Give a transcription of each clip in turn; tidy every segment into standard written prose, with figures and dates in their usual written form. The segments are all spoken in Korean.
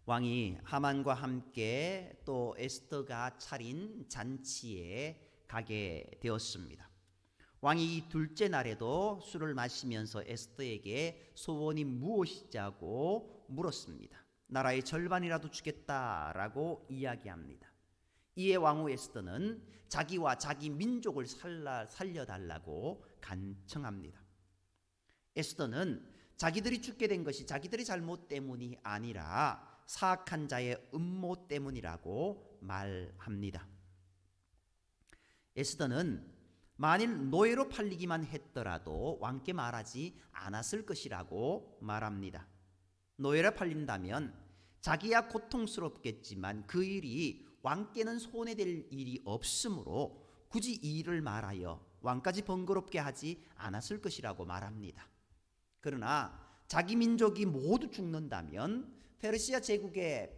왕이 하만과 함께 또 에스더가 차린 잔치에 가게 되었습니다. 왕이 이 둘째 날에도 술을 마시면서 에스더에게 소원이 무엇이냐고 물었습니다. 나라의 절반이라도 주겠다라고 이야기합니다. 이에 왕후 에스더는 자기와 자기 민족을 살려달라고 간청합니다. 에스더는 자기들이 죽게 된 것이 자기들의 잘못 때문이 아니라 사악한 자의 음모 때문이라고 말합니다. 에스더는 만일 노예로 팔리기만 했더라도 왕께 말하지 않았을 것이라고 말합니다. 노예로 팔린다면 자기야 고통스럽겠지만 그 일이 왕께는 손해될 일이 없으므로 굳이 이 일을 말하여 왕까지 번거롭게 하지 않았을 것이라고 말합니다. 그러나 자기 민족이 모두 죽는다면 페르시아 제국의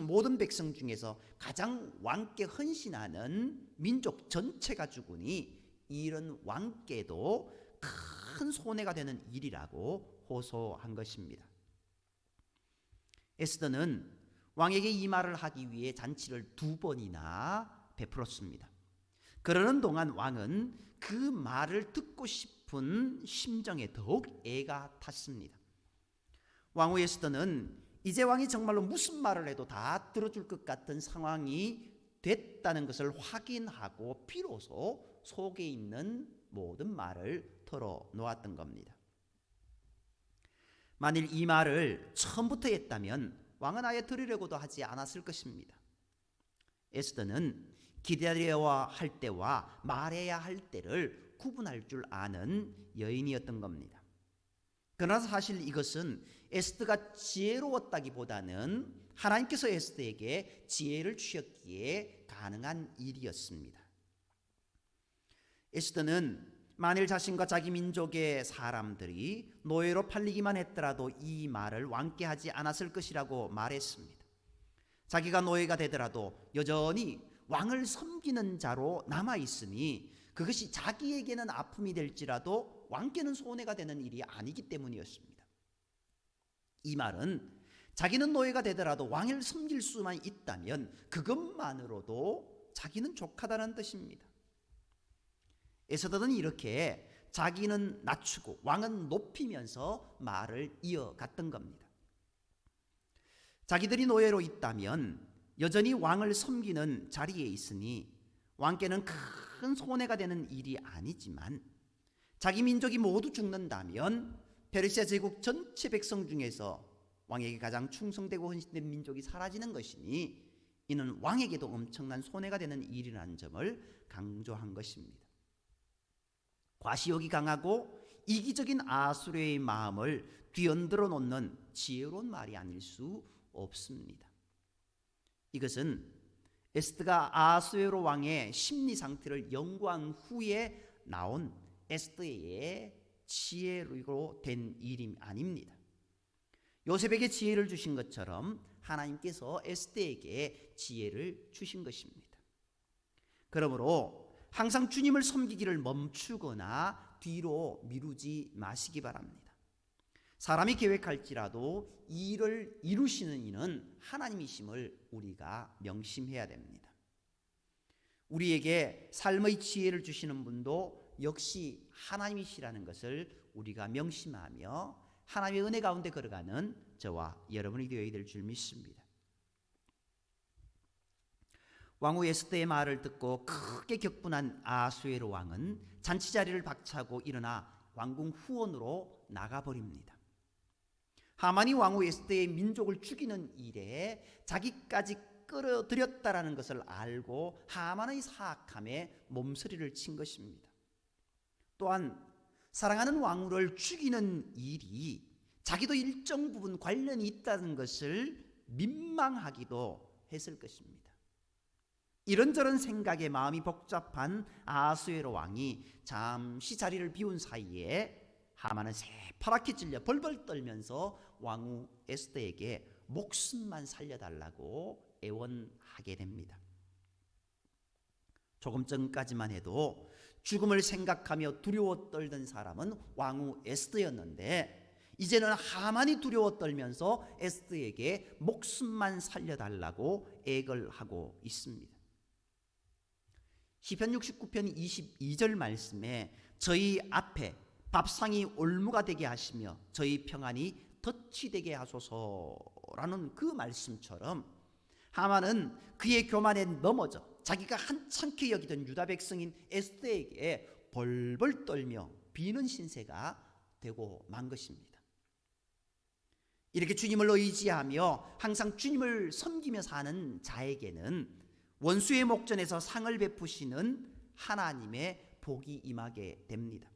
모든 백성 중에서 가장 왕께 헌신하는 민족 전체가 죽으니 이런 왕께도 큰 손해가 되는 일이라고 호소한 것입니다. 에스더는 왕에게 이 말을 하기 위해 잔치를 2번이나 베풀었습니다. 그러는 동안 왕은 그 말을 듣고 싶은 심정에 더욱 애가 탔습니다. 왕후 에스더는 이제 왕이 정말로 무슨 말을 해도 다 들어줄 것 같은 상황이 됐다는 것을 확인하고 비로소 속에 있는 모든 말을 털어놓았던 겁니다. 만일 이 말을 처음부터 했다면 왕은 아예 들으려고도 하지 않았을 것입니다. 에스더는 기다려야 할 때와 말해야 할 때를 구분할 줄 아는 여인이었던 겁니다. 그러나 사실 이것은 에스더가 지혜로웠다기보다는 하나님께서 에스더에게 지혜를 주셨기에 가능한 일이었습니다. 에스더는 만일 자신과 자기 민족의 사람들이 노예로 팔리기만 했더라도 이 말을 왕께 하지 않았을 것이라고 말했습니다. 자기가 노예가 되더라도 여전히 왕을 섬기는 자로 남아있으니 그것이 자기에게는 아픔이 될지라도 왕께는 손해가 되는 일이 아니기 때문이었습니다. 이 말은 자기는 노예가 되더라도 왕을 섬길 수만 있다면 그것만으로도 자기는 족하다는 뜻입니다. 에스더는 이렇게 자기는 낮추고 왕은 높이면서 말을 이어갔던 겁니다. 자기들이 노예로 있다면 여전히 왕을 섬기는 자리에 있으니 왕께는 큰 손해가 되는 일이 아니지만 자기 민족이 모두 죽는다면 페르시아 제국 전체 백성 중에서 왕에게 가장 충성되고 헌신된 민족이 사라지는 것이니 이는 왕에게도 엄청난 손해가 되는 일이라는 점을 강조한 것입니다. 과시욕이 강하고 이기적인 아수르의 마음을 뒤흔들어 놓는 지혜로운 말이 아닐 수 없습니다. 이것은 에스더가 아수에로 왕의 심리 상태를 연구한 후에 나온 에스더의 지혜로 된 일이 아닙니다. 요셉에게 지혜를 주신 것처럼 하나님께서 에스더에게 지혜를 주신 것입니다. 그러므로 항상 주님을 섬기기를 멈추거나 뒤로 미루지 마시기 바랍니다. 사람이 계획할지라도 이 일을 이루시는 이는 하나님이심을 우리가 명심해야 됩니다. 우리에게 삶의 지혜를 주시는 분도 역시 하나님이시라는 것을 우리가 명심하며 하나님의 은혜 가운데 걸어가는 저와 여러분이 되어야 될 줄 믿습니다. 왕후 에스더의 말을 듣고 크게 격분한 아수에로 왕은 잔치 자리를 박차고 일어나 왕궁 후원으로 나가버립니다. 하만이 왕후 에스더의 민족을 죽이는 일에 자기까지 끌어들였다라는 것을 알고 하만의 사악함에 몸서리를 친 것입니다. 또한 사랑하는 왕후를 죽이는 일이 자기도 일정 부분 관련이 있다는 것을 민망하기도 했을 것입니다. 이런저런 생각에 마음이 복잡한 아수에로 왕이 잠시 자리를 비운 사이에 하만은 새파랗게 찔려 벌벌 떨면서 왕후 에스더에게 목숨만 살려달라고 애원하게 됩니다. 조금 전까지만 해도 죽음을 생각하며 두려워 떨던 사람은 왕후 에스더였는데 이제는 하만이 두려워 떨면서 에스더에게 목숨만 살려달라고 애걸 하고 있습니다. 시편 69편 22절 말씀에 저희 앞에 밥상이 올무가 되게 하시며 저희 평안이 덫이 되게 하소서라는 그 말씀처럼 하만은 그의 교만에 넘어져 자기가 한참케 여기던 유다 백성인 에스더에게 벌벌 떨며 비는 신세가 되고 만 것입니다. 이렇게 주님을 의지하며 항상 주님을 섬기며 사는 자에게는 원수의 목전에서 상을 베푸시는 하나님의 복이 임하게 됩니다.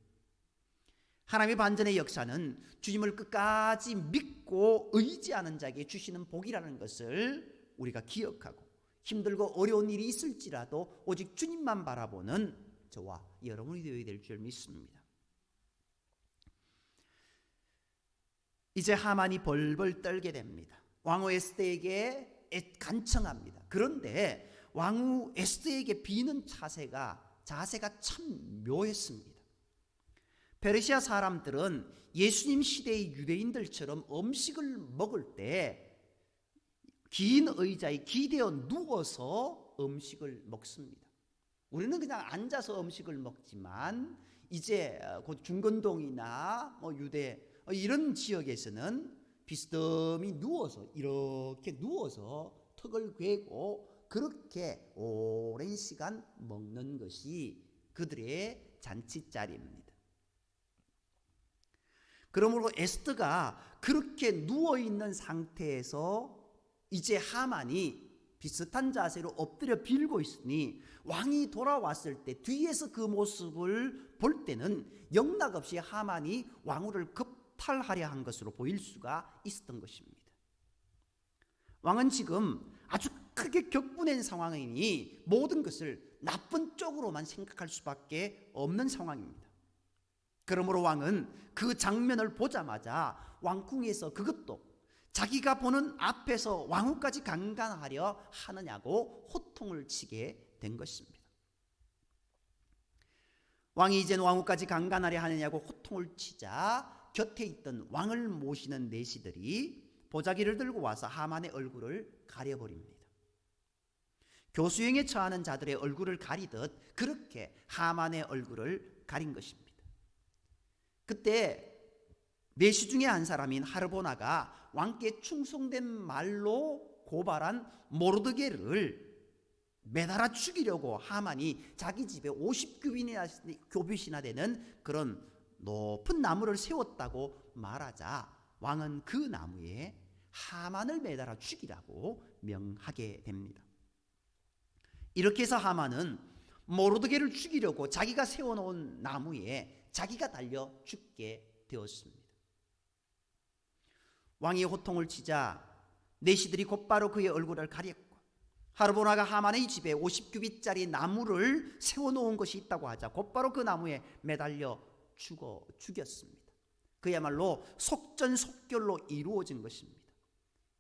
하나님의 반전의 역사는 주님을 끝까지 믿고 의지하는 자에게 주시는 복이라는 것을 우리가 기억하고 힘들고 어려운 일이 있을지라도 오직 주님만 바라보는 저와 여러분이 되어야 될 줄 믿습니다. 이제 하만이 벌벌 떨게 됩니다. 왕후 에스더에게 간청합니다. 그런데 왕후 에스더에게 비는 자세가 참 묘했습니다. 페르시아 사람들은 예수님 시대의 유대인들처럼 음식을 먹을 때 긴 의자에 기대어 누워서 음식을 먹습니다. 우리는 그냥 앉아서 음식을 먹지만 이제 곧 중건동이나 유대 이런 지역에서는 비스듬히 누워서 이렇게 누워서 턱을 괴고 그렇게 오랜 시간 먹는 것이 그들의 잔치자리입니다. 그러므로 에스더가 그렇게 누워있는 상태에서 이제 하만이 비슷한 자세로 엎드려 빌고 있으니 왕이 돌아왔을 때 뒤에서 그 모습을 볼 때는 영락없이 하만이 왕후를 겁탈하려 한 것으로 보일 수가 있었던 것입니다. 왕은 지금 아주 크게 격분한 상황이니 모든 것을 나쁜 쪽으로만 생각할 수밖에 없는 상황입니다. 그러므로 왕은 그 장면을 보자마자 왕궁에서 그것도 자기가 보는 앞에서 왕후까지 강간하려 하느냐고 호통을 치게 된 것입니다. 왕이 이젠 왕후까지 강간하려 하느냐고 호통을 치자 곁에 있던 왕을 모시는 내시들이 보자기를 들고 와서 하만의 얼굴을 가려버립니다. 교수형에 처하는 자들의 얼굴을 가리듯 그렇게 하만의 얼굴을 가린 것입니다. 그때 내시 중에 한 사람인 하르보나가 왕께 충성된 말로 고발한 모르드게를 매달아 죽이려고 하만이 자기 집에 50규빗이나 되는 그런 높은 나무를 세웠다고 말하자 왕은 그 나무에 하만을 매달아 죽이라고 명하게 됩니다. 이렇게 해서 하만은 모르드게를 죽이려고 자기가 세워놓은 나무에 자기가 달려 죽게 되었습니다. 왕이 호통을 치자 내시들이 곧바로 그의 얼굴을 가렸고 하르보나가 하만의 집에 50규빗짜리 나무를 세워놓은 것이 있다고 하자 곧바로 그 나무에 매달려 죽였습니다. 그야말로 속전속결로 이루어진 것입니다.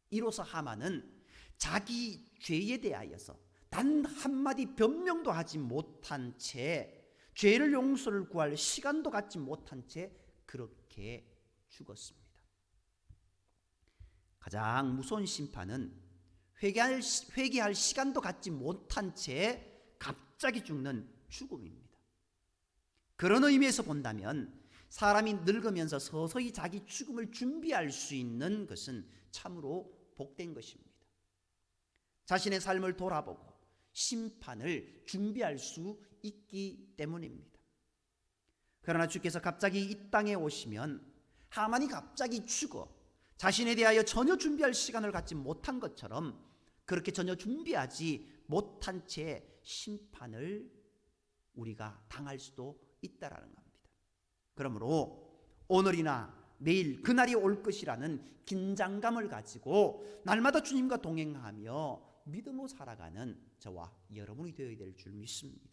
이로써 하만은 자기 죄에 대하여서 단 한마디 변명도 하지 못한 채 죄를 용서를 구할 시간도 갖지 못한 채 그렇게 죽었습니다. 가장 무서운 심판은 회개할 시간도 갖지 못한 채 갑자기 죽는 죽음입니다. 그런 의미에서 본다면 사람이 늙으면서 서서히 자기 죽음을 준비할 수 있는 것은 참으로 복된 것입니다. 자신의 삶을 돌아보고 심판을 준비할 수 있기 때문입니다. 그러나 주께서 갑자기 이 땅에 오시면 하만이 갑자기 죽어 자신에 대하여 전혀 준비할 시간을 갖지 못한 것처럼 그렇게 전혀 준비하지 못한 채 심판을 우리가 당할 수도 있다라는 겁니다. 그러므로 오늘이나 내일 그날이 올 것이라는 긴장감을 가지고 날마다 주님과 동행하며 믿음으로 살아가는 저와 여러분이 되어야 될 줄 믿습니다.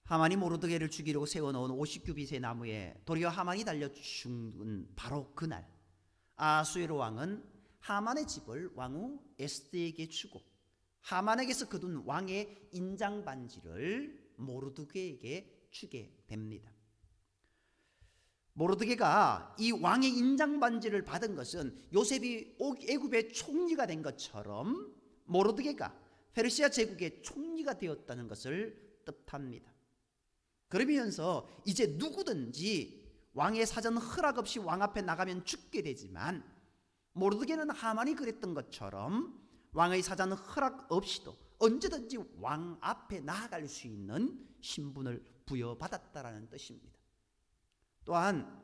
하만이 모르드게를 죽이려고 세워놓은 50규빗의 나무에 도리어 하만이 달려 죽은 바로 그날 아수에로 왕은 하만의 집을 왕후 에스더에게 주고 하만에게서 거둔 왕의 인장 반지를 모르드게에게 주게 됩니다. 모르드게가 이 왕의 인장 반지를 받은 것은 요셉이 애굽의 총리가 된 것처럼 모르드게가 페르시아 제국의 총리가 되었다는 것을 뜻합니다. 그러면서 이제 누구든지 왕의 사전 허락 없이 왕 앞에 나가면 죽게 되지만, 모르드게는 하만이 그랬던 것처럼 왕의 사전 허락 없이도 언제든지 왕 앞에 나아갈 수 있는 신분을 부여받았다라는 뜻입니다. 또한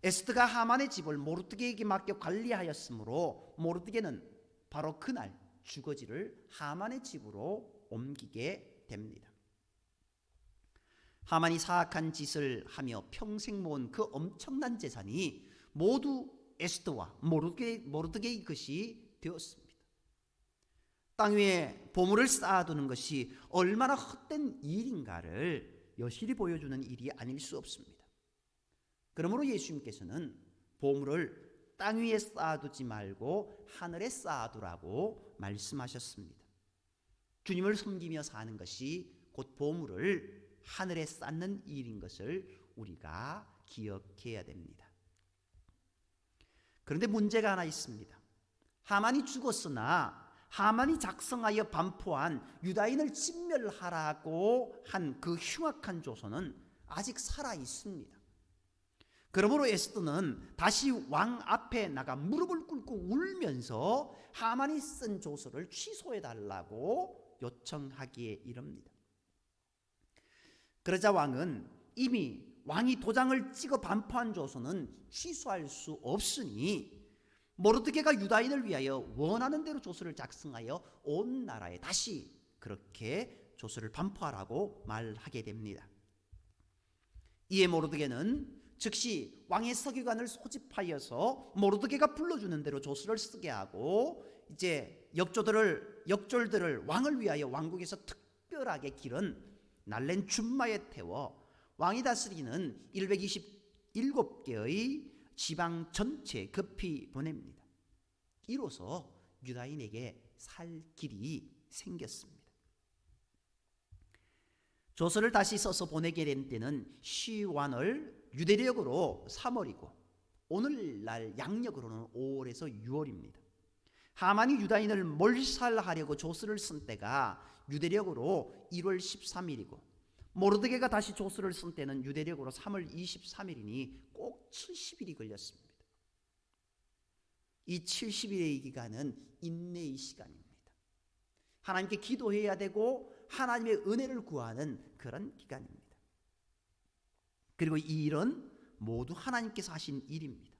에스더가 하만의 집을 모르드게에게 맡겨 관리하였으므로 모르드게는 바로 그날 주거지를 하만의 집으로 옮기게 됩니다. 하만이 사악한 짓을 하며 평생 모은 그 엄청난 재산이 모두 에스더와 모르드게의 것이 되었습니다. 땅 위에 보물을 쌓아두는 것이 얼마나 헛된 일인가를 여실히 보여주는 일이 아닐 수 없습니다. 그러므로 예수님께서는 보물을 땅 위에 쌓아두지 말고 하늘에 쌓아두라고 말씀하셨습니다. 주님을 섬기며 사는 것이 곧 보물을 하늘에 쌓는 일인 것을 우리가 기억해야 됩니다. 그런데 문제가 하나 있습니다. 하만이 죽었으나 하만이 작성하여 반포한 유다인을 진멸하라고 한 그 흉악한 조서는 아직 살아 있습니다. 그러므로 에스더는 다시 왕 앞에 나가 무릎을 꿇고 울면서 하만이 쓴 조서를 취소해달라고 요청하기에 이릅니다. 그러자 왕은 이미 왕이 도장을 찍어 반포한 조서는 취소할 수 없으니 모르드게가 유다인을 위하여 원하는 대로 조서를 작성하여 온 나라에 다시 그렇게 조서를 반포하라고 말하게 됩니다. 이에 모르드게는 즉시 왕의 서기관을 소집하여서 모르드게가 불러주는 대로 조서를 쓰게 하고, 이제 역졸들을 왕을 위하여 왕국에서 특별하게 기른 날랜 준마에 태워 왕이 다스리는 127개의 지방 전체에 급히 보냅니다. 이로써 유다인에게 살 길이 생겼습니다. 조서를 다시 써서 보내게 된 때는 시완을 유대력으로 3월이고 오늘날 양력으로는 5월에서 6월입니다. 하만이 유다인을 몰살하려고 조서를 쓴 때가 유대력으로 1월 13일이고 모르드게가 다시 조서를 쓴 때는 유대력으로 3월 23일이니 꼭 70일이 걸렸습니다. 이 70일의 기간은 인내의 시간입니다. 하나님께 기도해야 되고 하나님의 은혜를 구하는 그런 기간입니다. 그리고 이 일은 모두 하나님께서 하신 일입니다.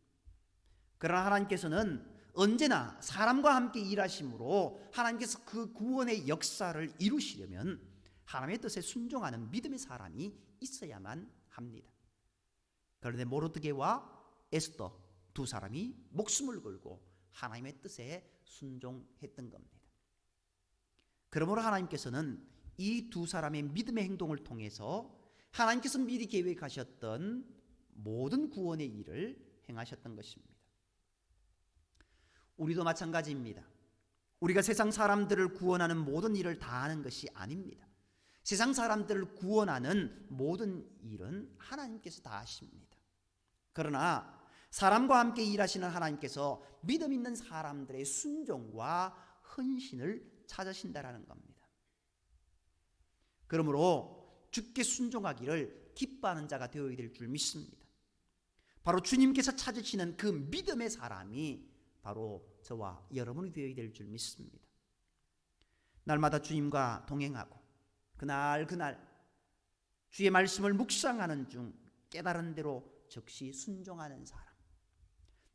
그러나 하나님께서는 언제나 사람과 함께 일하심으로 하나님께서 그 구원의 역사를 이루시려면 하나님의 뜻에 순종하는 믿음의 사람이 있어야만 합니다. 그런데 모르드게와 에스더 두 사람이 목숨을 걸고 하나님의 뜻에 순종했던 겁니다. 그러므로 하나님께서는 이 두 사람의 믿음의 행동을 통해서 하나님께서 미리 계획하셨던 모든 구원의 일을 행하셨던 것입니다. 우리도 마찬가지입니다. 우리가 세상 사람들을 구원하는 모든 일을 다 하는 것이 아닙니다. 세상 사람들을 구원하는 모든 일은 하나님께서 다 하십니다. 그러나 사람과 함께 일하시는 하나님께서 믿음 있는 사람들의 순종과 헌신을 찾으신다라는 겁니다. 그러므로 주께 순종하기를 기뻐하는 자가 되어야 될 줄 믿습니다. 바로 주님께서 찾으시는 그 믿음의 사람이 바로 저와 여러분이 되어야 될 줄 믿습니다. 날마다 주님과 동행하고 그날 주의 말씀을 묵상하는 중 깨달은 대로 즉시 순종하는 사람,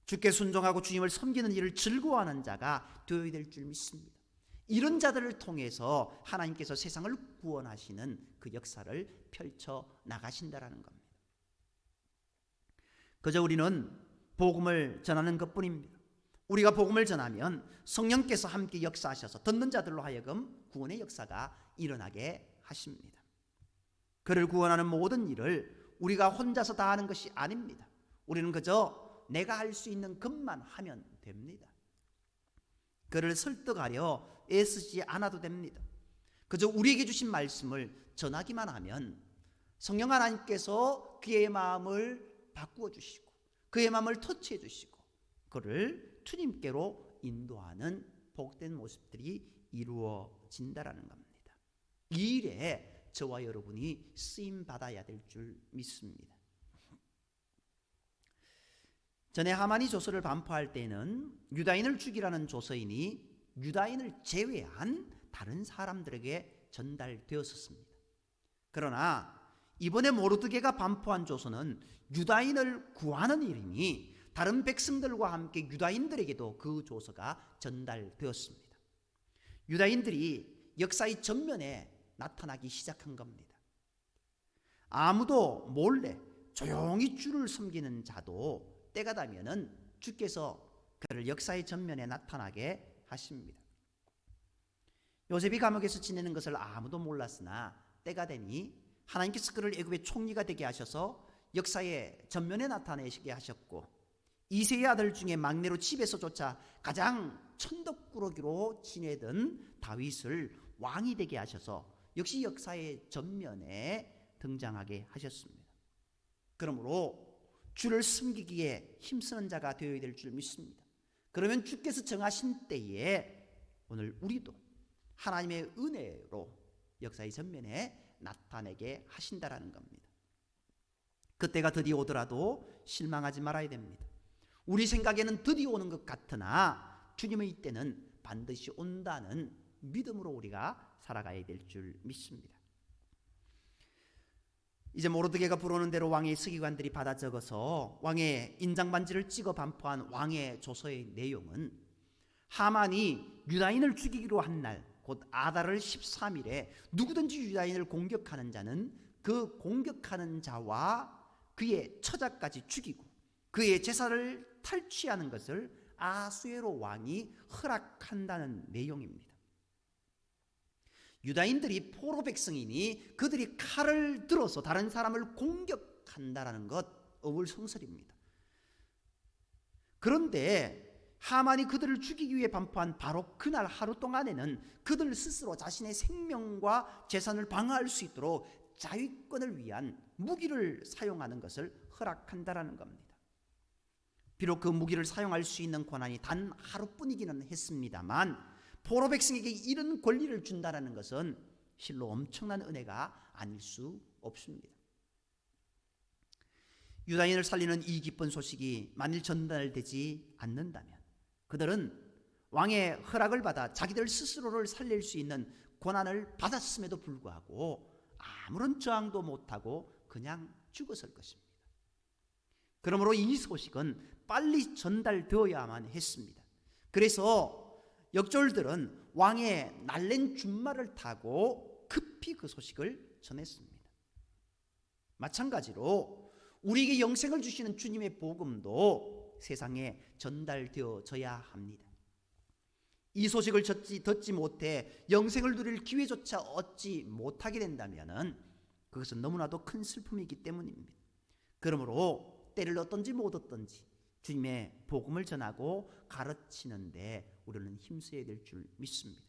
주께 순종하고 주님을 섬기는 일을 즐거워하는 자가 되어야 될 줄 믿습니다. 이런 자들을 통해서 하나님께서 세상을 구원하시는 그 역사를 펼쳐 나가신다라는 겁니다. 그저 우리는 복음을 전하는 것뿐입니다. 우리가 복음을 전하면 성령께서 함께 역사하셔서 듣는 자들로 하여금 구원의 역사가 일어나게 하십니다. 그를 구원하는 모든 일을 우리가 혼자서 다 하는 것이 아닙니다. 우리는 그저 내가 할 수 있는 것만 하면 됩니다. 그를 설득하려 애쓰지 않아도 됩니다. 그저 우리에게 주신 말씀을 전하기만 하면 성령 하나님께서 그의 마음을 바꾸어 주시고 그의 마음을 터치해 주시고 그를 주님께로 인도하는 복된 모습들이 이루어진다라는 겁니다. 이 일에 저와 여러분이 쓰임 받아야 될 줄 믿습니다. 전에 하만이 조서를 반포할 때는 유다인을 죽이라는 조서인이 유다인을 제외한 다른 사람들에게 전달되었었습니다. 그러나 이번에 모르드게가 반포한 조서는 유다인을 구하는 일이니 다른 백성들과 함께 유다인들에게도 그 조서가 전달되었습니다. 유다인들이 역사의 전면에 나타나기 시작한 겁니다. 아무도 몰래 조용히 주를 섬기는 자도 때가 되면은 주께서 그를 역사의 전면에 나타나게 하십니다. 요셉이 감옥에서 지내는 것을 아무도 몰랐으나 때가 되니 하나님께서 그를 애굽의 총리가 되게 하셔서 역사의 전면에 나타내시게 하셨고 이새의 아들 중에 막내로 집에서조차 가장 천덕꾸러기로 지내던 다윗을 왕이 되게 하셔서 역시 역사의 전면에 등장하게 하셨습니다. 그러므로 주를 섬기기에 힘쓰는 자가 되어야 될 줄 믿습니다. 그러면 주께서 정하신 때에 오늘 우리도 하나님의 은혜로 역사의 전면에 나타내게 하신다라는 겁니다. 그때가 드디어 오더라도 실망하지 말아야 됩니다. 우리 생각에는 드디어 오는 것 같으나 주님의 때는 반드시 온다는 믿음으로 우리가 살아가야 될 줄 믿습니다. 이제 모르드게가 부르는 대로 왕의 서기관들이 받아 적어서 왕의 인장반지를 찍어 반포한 왕의 조서의 내용은 하만이 유다인을 죽이기로 한 날, 곧 아달월 13일에 누구든지 유다인을 공격하는 자는 그 공격하는 자와 그의 처자까지 죽이고 그의 제사를 탈취하는 것을 아수에로 왕이 허락한다는 내용입니다. 유다인들이 포로 백성이니 그들이 칼을 들어서 다른 사람을 공격한다는 것 어불성설입니다. 그런데 하만이 그들을 죽이기 위해 반포한 바로 그날 하루 동안에는 그들 스스로 자신의 생명과 재산을 방어할 수 있도록 자위권을 위한 무기를 사용하는 것을 허락한다라는 겁니다. 비록 그 무기를 사용할 수 있는 권한이 단 하루뿐이기는 했습니다만 포로 백성에게 이런 권리를 준다는 것은 실로 엄청난 은혜가 아닐 수 없습니다. 유다인을 살리는 이 기쁜 소식이 만일 전달되지 않는다면 그들은 왕의 허락을 받아 자기들 스스로를 살릴 수 있는 권한을 받았음에도 불구하고 아무런 저항도 못하고 그냥 죽었을 것입니다. 그러므로 이 소식은 빨리 전달되어야만 했습니다. 그래서 역졸들은 왕의 날랜 준말을 타고 급히 그 소식을 전했습니다. 마찬가지로 우리에게 영생을 주시는 주님의 복음도 세상에 전달되어져야 합니다. 이 소식을 듣지 못해 영생을 누릴 기회조차 얻지 못하게 된다면 그것은 너무나도 큰 슬픔이기 때문입니다. 그러므로 때를 얻든지 못 얻든지 주님의 복음을 전하고 가르치는데 우리는 힘써야 될 줄 믿습니다.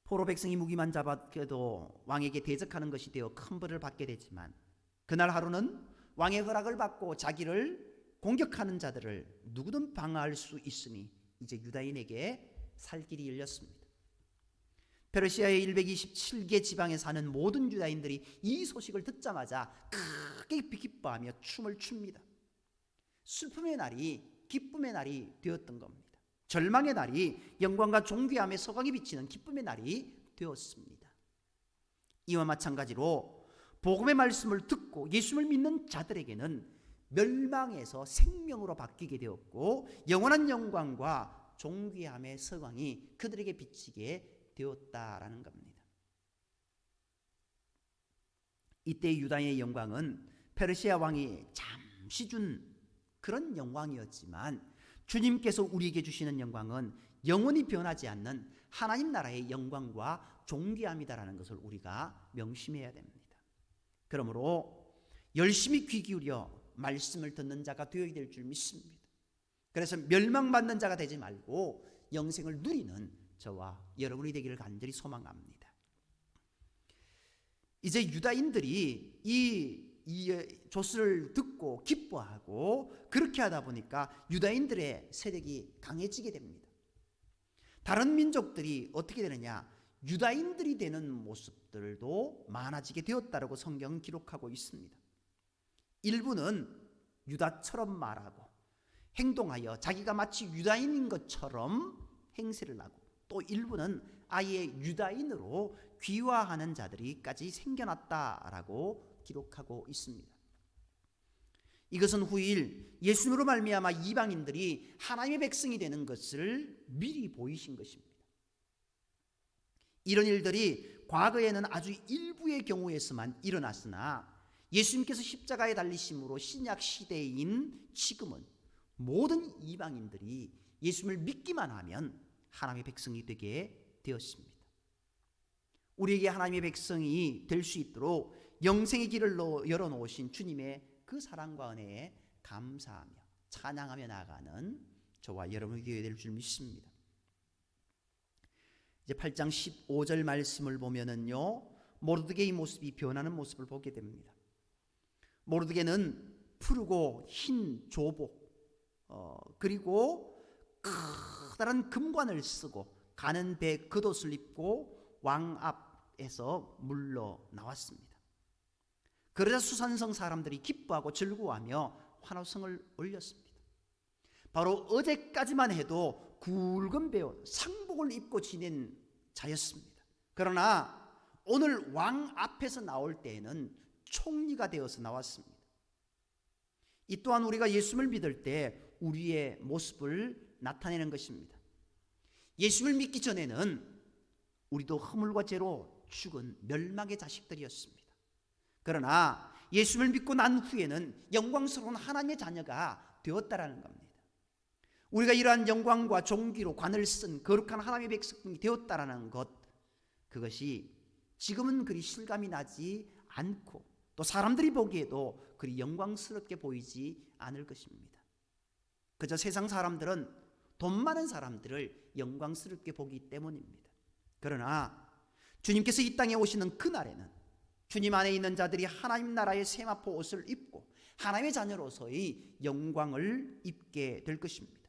포로 백성이 무기만 잡았게도 왕에게 대적하는 것이 되어 큰 벌을 받게 되지만 그날 하루는 왕의 허락을 받고 자기를 공격하는 자들을 누구든 방어할 수 있으니 이제 유다인에게 살 길이 열렸습니다. 페르시아의 127개 지방에 사는 모든 유다인들이 이 소식을 듣자마자 크게 기뻐하며 춤을 춥니다. 슬픔의 날이 기쁨의 날이 되었던 겁니다. 절망의 날이 영광과 존귀함의 서광이 비치는 기쁨의 날이 되었습니다. 이와 마찬가지로 복음의 말씀을 듣고 예수를 믿는 자들에게는 멸망에서 생명으로 바뀌게 되었고 영원한 영광과 존귀함의 서광이 그들에게 비치게 되었다라는 겁니다. 이때 유다의 영광은 페르시아 왕이 잠시 준 그런 영광이었지만 주님께서 우리에게 주시는 영광은 영원히 변하지 않는 하나님 나라의 영광과 존귀함이다라는 것을 우리가 명심해야 됩니다. 그러므로 열심히 귀 기울여 말씀을 듣는 자가 되어야 될 줄 믿습니다. 그래서 멸망받는 자가 되지 말고 영생을 누리는 저와 여러분이 되기를 간절히 소망합니다. 이제 유다인들이 이 이 조스를 듣고 기뻐하고 그렇게 하다 보니까 유다인들의 세력이 강해지게 됩니다. 다른 민족들이 어떻게 되느냐? 유다인들이 되는 모습들도 많아지게 되었다라고 성경은 기록하고 있습니다. 일부는 유다처럼 말하고 행동하여 자기가 마치 유다인인 것처럼 행세를 하고, 또 일부는 아예 유다인으로 귀화하는 자들이까지 생겨났다라고 기록하고 있습니다. 이것은 후일 예수님으로 말미암아 이방인들이 하나님의 백성이 되는 것을 미리 보이신 것입니다. 이런 일들이 과거에는 아주 일부의 경우에서만 일어났으나 예수님께서 십자가에 달리심으로 신약 시대인 지금은 모든 이방인들이 예수님을 믿기만 하면 하나님의 백성이 되게 되었습니다. 우리에게 하나님의 백성이 될 수 있도록 영생의 길을 열어놓으신 주님의 그 사랑과 은혜에 감사하며 찬양하며 나아가는 저와 여러분이 되어야 될 줄 믿습니다. 이제 8장 15절 말씀을 보면은요, 모르드게의 모습이 변하는 모습을 보게 됩니다. 모르드게는 푸르고 흰 조복, 그리고 커다란 금관을 쓰고 가는 배 겉옷을 입고 왕 앞에서 물러 나왔습니다. 그러자 수산성 사람들이 기뻐하고 즐거워하며 환호성을 올렸습니다. 바로 어제까지만 해도 굵은 배옷, 상복을 입고 지낸 자였습니다. 그러나 오늘 왕 앞에서 나올 때에는 총리가 되어서 나왔습니다. 이 또한 우리가 예수님을 믿을 때 우리의 모습을 나타내는 것입니다. 예수님을 믿기 전에는 우리도 허물과 죄로 죽은 멸망의 자식들이었습니다. 그러나 예수님을 믿고 난 후에는 영광스러운 하나님의 자녀가 되었다라는 겁니다. 우리가 이러한 영광과 존귀로 관을 쓴 거룩한 하나님의 백성이 되었다라는 것, 그것이 지금은 그리 실감이 나지 않고 또 사람들이 보기에도 그리 영광스럽게 보이지 않을 것입니다. 그저 세상 사람들은 돈 많은 사람들을 영광스럽게 보기 때문입니다. 그러나 주님께서 이 땅에 오시는 그날에는 주님 안에 있는 자들이 하나님 나라의 세마포 옷을 입고 하나님의 자녀로서의 영광을 입게 될 것입니다.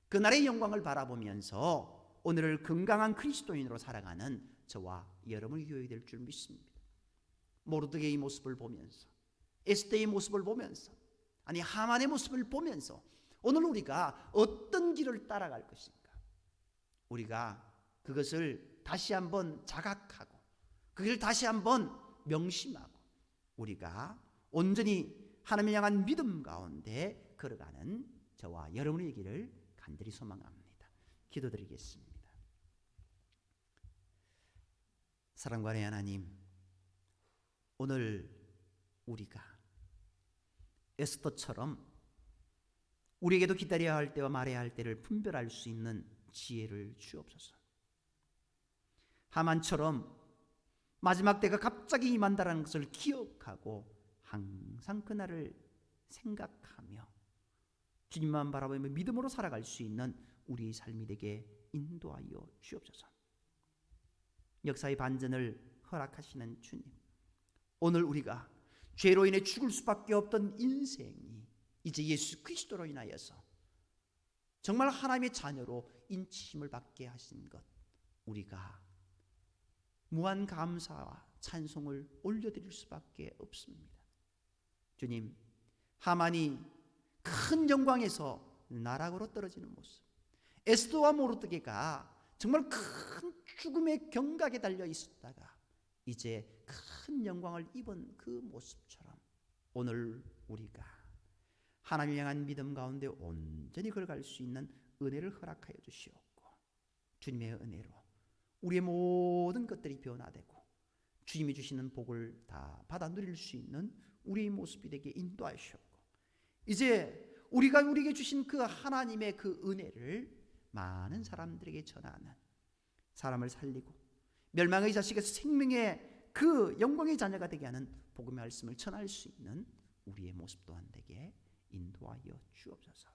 그날의 영광을 바라보면서 오늘을 건강한 그리스도인으로 살아가는 저와 여러분이 되어야 될 줄 믿습니다. 모르드게의 모습을 보면서, 에스더의 모습을 보면서, 아니 하만의 모습을 보면서 오늘 우리가 어떤 길을 따라갈 것인가, 우리가 그것을 다시 한번 자각하고 그걸 다시 한번 명심하고 우리가 온전히 하나님을 향한 믿음 가운데 걸어가는 저와 여러분의 길을 간절히 소망합니다. 기도드리겠습니다. 사랑과의 하나님, 오늘 우리가 에스더처럼 우리에게도 기다려야 할 때와 말해야 할 때를 분별할 수 있는 지혜를 주옵소서. 하만처럼 마지막 때가 갑자기 임한다는 것을 기억하고 항상 그날을 생각하며 주님만 바라보며 믿음으로 살아갈 수 있는 우리의 삶이 되게 인도하여 주옵소서. 역사의 반전을 허락하시는 주님, 오늘 우리가 죄로 인해 죽을 수밖에 없던 인생이 이제 예수 그리스도로 인하여서 정말 하나님의 자녀로 인치심을 받게 하신 것, 우리가 무한 감사와 찬송을 올려드릴 수밖에 없습니다. 주님, 하만이 큰 영광에서 나락으로 떨어지는 모습, 에스더와 모르드게가 정말 큰 죽음의 경각에 달려 있었다가 이제 큰 영광을 입은 그 모습처럼 오늘 우리가 하나님을 향한 믿음 가운데 온전히 걸어갈 수 있는 은혜를 허락하여 주시옵고, 주님의 은혜로 우리의 모든 것들이 변화되고 주님이 주시는 복을 다 받아 누릴 수 있는 우리의 모습이 되게 인도하시옵고, 이제 우리가 우리에게 주신 그 하나님의 그 은혜를 많은 사람들에게 전하는, 사람을 살리고 멸망의 자식에서 생명의 그 영광의 자녀가 되게 하는 복음의 말씀을 전할 수 있는 우리의 모습 또한 되게 인도하여 주옵소서.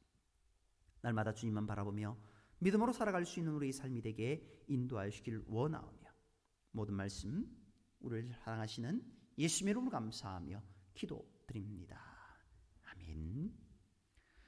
날마다 주님만 바라보며 믿음으로 살아갈 수 있는 우리의 삶이 되게 인도하여 주기를 원하오며, 모든 말씀 우리를 사랑하시는 예수님의 이름으로 감사하며 기도드립니다. 아멘.